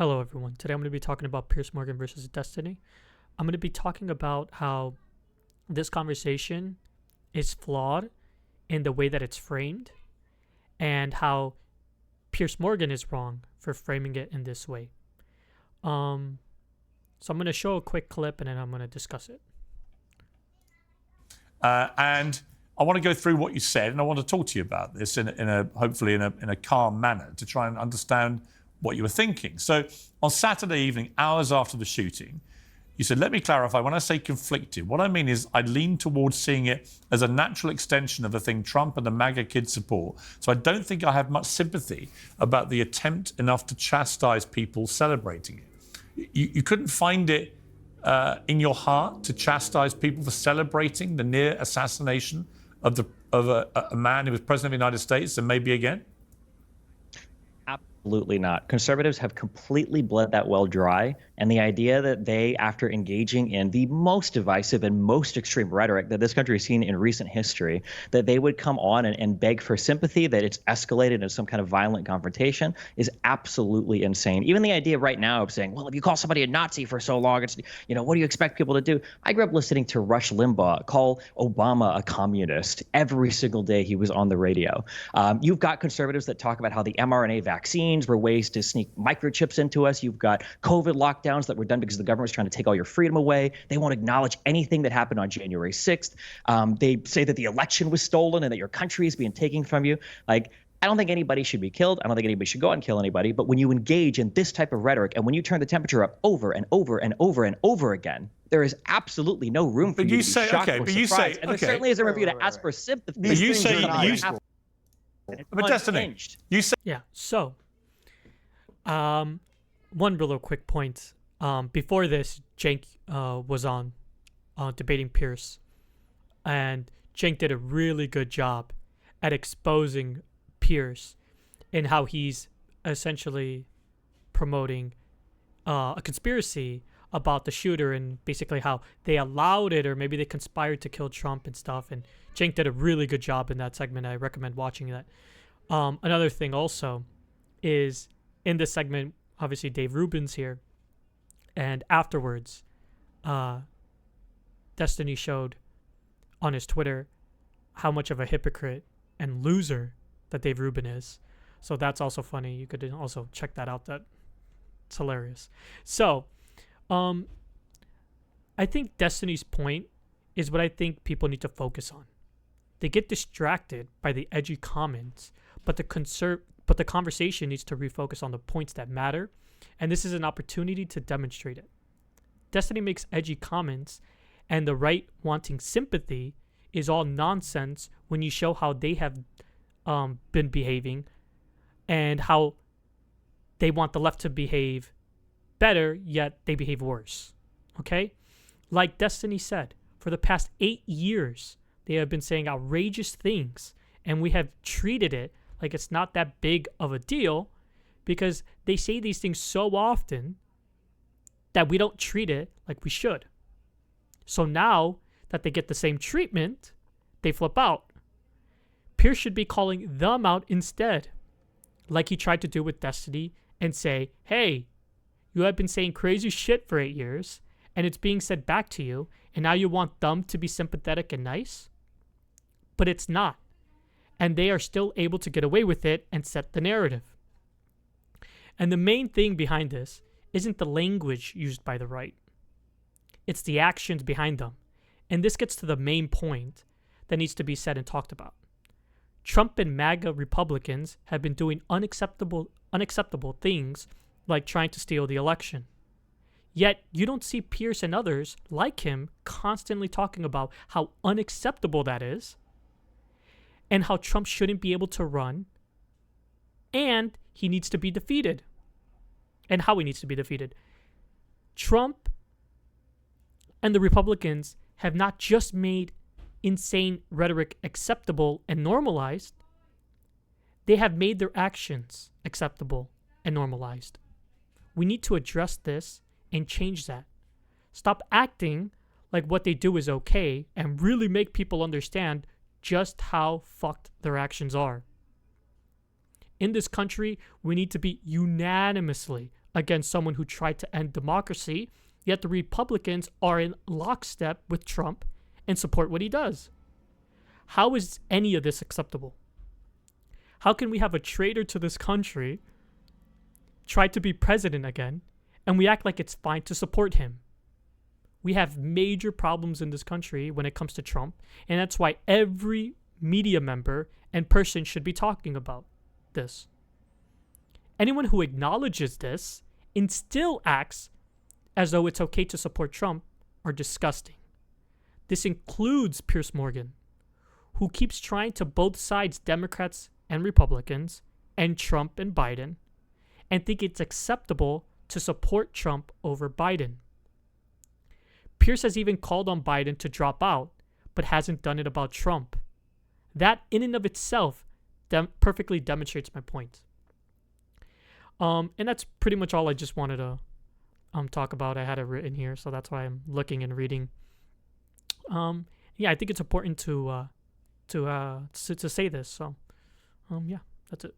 Hello, everyone. Today I'm going to be talking about Piers Morgan versus Destiny. I'm going to be talking about how this conversation is flawed in the way that it's framed, and how Piers Morgan is wrong for framing it in this way. So I'm going to show a quick clip and then I'm going to discuss it. And I want to go through what you said, and I want to talk to you about this hopefully in a calm manner to try and understand what you were thinking. So on Saturday evening, hours after the shooting, you said, let me clarify, when I say conflicted, what I mean is I lean towards seeing it as a natural extension of the thing Trump and the MAGA kids support. So I don't think I have much sympathy about the attempt enough to chastise people celebrating it. You couldn't find it in your heart to chastise people for celebrating the near assassination of a man who was president of the United States and maybe again? Absolutely not. Conservatives have completely bled that well dry. And the idea that they, after engaging in the most divisive and most extreme rhetoric that this country has seen in recent history, that they would come on and beg for sympathy, that it's escalated into some kind of violent confrontation is absolutely insane. Even the idea right now of saying, well, if you call somebody a Nazi for so long, it's, what do you expect people to do? I grew up listening to Rush Limbaugh call Obama a communist every single day he was on the radio. You've got conservatives that talk about how the mRNA vaccines were ways to sneak microchips into us. You've got COVID lockdowns that were done because the government was trying to take all your freedom away. They won't acknowledge anything that happened on January 6th. They say that the election was stolen and that your country is being taken from you. I don't think anybody should be killed. I don't think anybody should go out and kill anybody. But when you engage in this type of rhetoric and when you turn the temperature up over and over and over and over again, there is absolutely no room for you to be shocked or surprised. And there certainly isn't room for you to ask for sympathy. But you say, but Destiny, you say. Yeah, so one real quick point. Before this, Cenk was on debating Piers, and Cenk did a really good job at exposing Piers and how he's essentially promoting a conspiracy about the shooter and basically how they allowed it or maybe they conspired to kill Trump and stuff. And Cenk did a really good job in that segment. I recommend watching that. Another thing also is in this segment, obviously Dave Rubin's here. And afterwards, Destiny showed on his Twitter how much of a hypocrite and loser that Dave Rubin is. So that's also funny. You could also check that out. It's hilarious. So, I think Destiny's point is what I think people need to focus on. They get distracted by the edgy comments, but the conversation needs to refocus on the points that matter. And this is an opportunity to demonstrate it. Destiny makes edgy comments, and the right wanting sympathy is all nonsense when you show how they have been behaving and how they want the left to behave better, yet they behave worse. Okay? Like Destiny said, for the past 8 years, they have been saying outrageous things, and we have treated it like it's not that big of a deal because they say these things so often that we don't treat it like we should. So now that they get the same treatment, they flip out. Piers should be calling them out instead, like he tried to do with Destiny, and say, hey, you have been saying crazy shit for 8 years, and it's being said back to you, and now you want them to be sympathetic and nice? But it's not. And they are still able to get away with it and set the narrative. And the main thing behind this isn't the language used by the right. It's the actions behind them. And this gets to the main point that needs to be said and talked about. Trump and MAGA Republicans have been doing unacceptable things like trying to steal the election. Yet you don't see Piers and others like him constantly talking about how unacceptable that is and how Trump shouldn't be able to run and he needs to be defeated. And how he needs to be defeated. Trump and the Republicans have not just made insane rhetoric acceptable and normalized, they have made their actions acceptable and normalized. We need to address this and change that. Stop acting like what they do is okay and really make people understand just how fucked their actions are. In this country, we need to be unanimously against someone who tried to end democracy, yet the Republicans are in lockstep with Trump and support what he does. How is any of this acceptable? How can we have a traitor to this country try to be president again, and we act like it's fine to support him? We have major problems in this country when it comes to Trump, and that's why every media member and person should be talking about this. Anyone who acknowledges this and still acts as though it's okay to support Trump are disgusting. This includes Piers Morgan, who keeps trying to both sides, Democrats and Republicans, and Trump and Biden, and think it's acceptable to support Trump over Biden. Piers has even called on Biden to drop out, but hasn't done it about Trump. That in and of itself perfectly demonstrates my point. And that's pretty much all I just wanted to talk about. I had it written here, so that's why I'm looking and reading. Yeah, I think it's important to say this. So, yeah, that's it.